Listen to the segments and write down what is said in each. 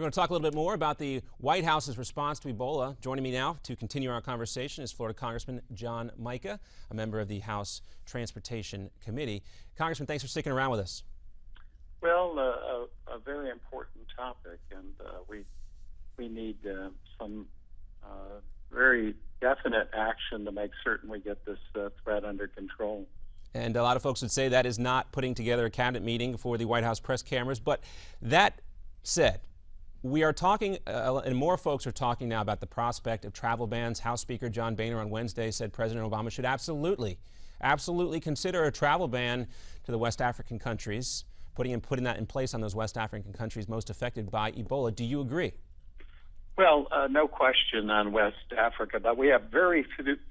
We're going to talk a little bit more about the White House's response to Ebola. Joining me now to continue our conversation is Florida Congressman John Mica, a member of the House Transportation Committee. Congressman, thanks for sticking around with us. Well, a very important topic, and we need some very definite action to make certain we get this threat under control. And a lot of folks would say that is not putting together a cabinet meeting for the White House press cameras. But that said, we are talking, and more folks are talking now about the prospect of travel bans. House Speaker John Boehner on Wednesday said President Obama should absolutely consider a travel ban to the West African countries, putting that in place on those West African countries most affected by Ebola. Do you agree? Well, no question on West Africa, but we have very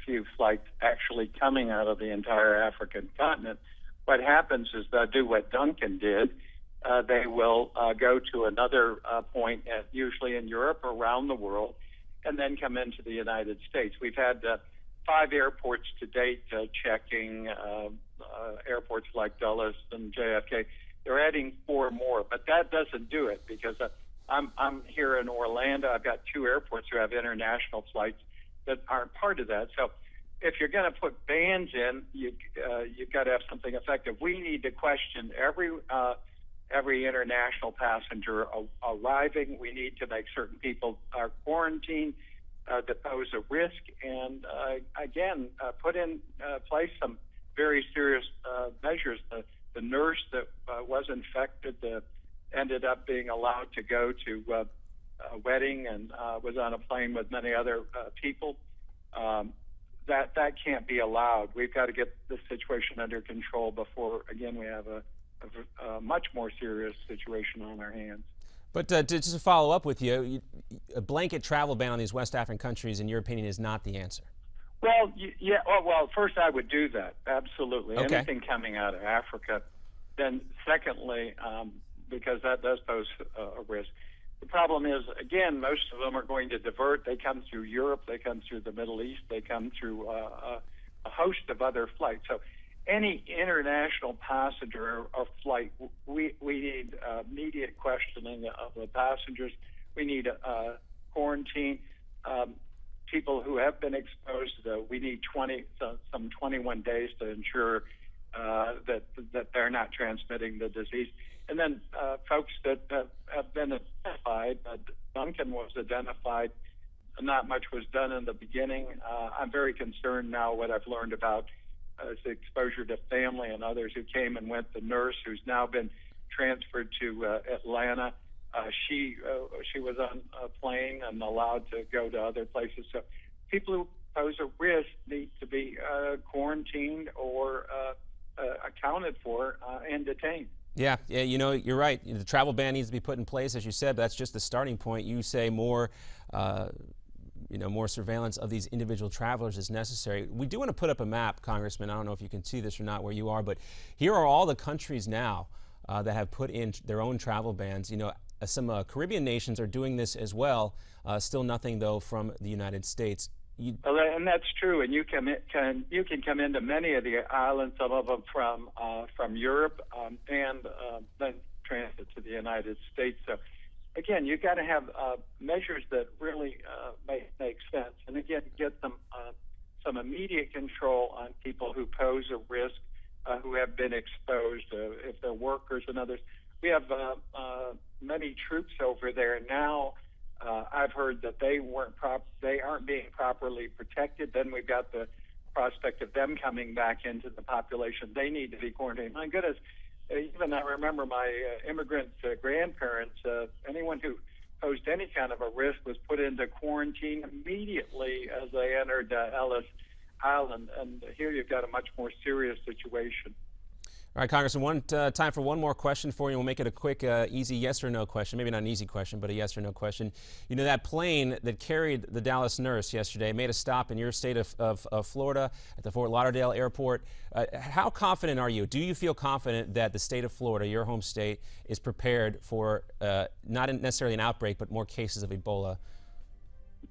few flights actually coming out of the entire African continent. What happens is they'll do what Duncan did. They will go to another point, usually in Europe or around the world, and then come into the United States. We've had 5 airports to date checking, airports like Dulles and JFK. They're adding 4 more, but that doesn't do it because I'm here in Orlando. I've got 2 airports who have international flights that aren't part of that. So if you're going to put bans in, you've got to have something effective. We need to question every international passenger arriving. We need to make certain people are quarantined that pose a risk, and again, put in place some very serious measures. The nurse that was infected ended up being allowed to go to a wedding and was on a plane with many other people. That can't be allowed. We've got to get this situation under control before, again, we have a much more serious situation on our hands. But just to follow up with you, a blanket travel ban on these West African countries, in your opinion, is not the answer. Well, yeah. Well, first I would do that, absolutely. Okay. Anything coming out of Africa. Then secondly, because that does pose a risk. The problem is, again, most of them are going to divert. They come through Europe, they come through the Middle East, they come through a host of other flights. So any international passenger or flight, we need immediate questioning of the passengers. We need quarantine. People who have been exposed, we need some 21 days to ensure that they're not transmitting the disease. And then folks that have been identified, Duncan was identified, not much was done in the beginning. I'm very concerned now what I've learned about the exposure to family and others who came and went. The nurse who's now been transferred to Atlanta, she was on a plane and allowed to go to other places. So people who pose a risk need to be quarantined or accounted for and detained. Yeah, you know, you're right. The travel ban needs to be put in place, as you said. But that's just the starting point. You say more, more surveillance of these individual travelers is necessary. We do want to put up a map, Congressman. I don't know if you can see this or not where you are, but here are all the countries now that have put in their own travel bans. You know, some Caribbean nations are doing this as well. Still nothing, though, from the United States. Well, and that's true. And you can come into many of the islands, some of them from Europe, and then transit to the United States. So, again, you've got to have measures that really make sense. And again, get some immediate control on people who pose a risk, who have been exposed, if they're workers and others. We have many troops over there now. I've heard that they aren't being properly protected. Then we've got the prospect of them coming back into the population. They need to be quarantined. My goodness, even I remember my immigrant grandparents, anyone who posed any kind of a risk was put into quarantine immediately as they entered Ellis Island. And here you've got a much more serious situation. All right, Congressman, time for one more question for you. We'll make it a quick, easy yes or no question. Maybe not an easy question, but a yes or no question. You know, that plane that carried the Dallas nurse yesterday made a stop in your state of Florida at the Fort Lauderdale airport. How confident are you? Do you feel confident that the state of Florida, your home state, is prepared for not necessarily an outbreak, but more cases of Ebola?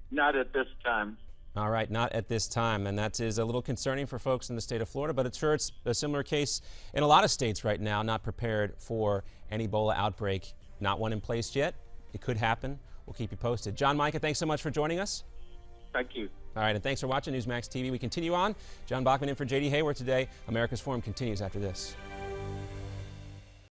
Not at this time. All right, not at this time, and that is a little concerning for folks in the state of Florida, but it's a similar case in a lot of states right now, not prepared for an Ebola outbreak. Not one in place yet, It could happen. We'll keep you posted. John, Mica, thanks so much for joining us. Thank you. All right, and thanks for watching Newsmax TV. We continue on. John Bachman in for J.D. Hayward today. America's Forum continues after this.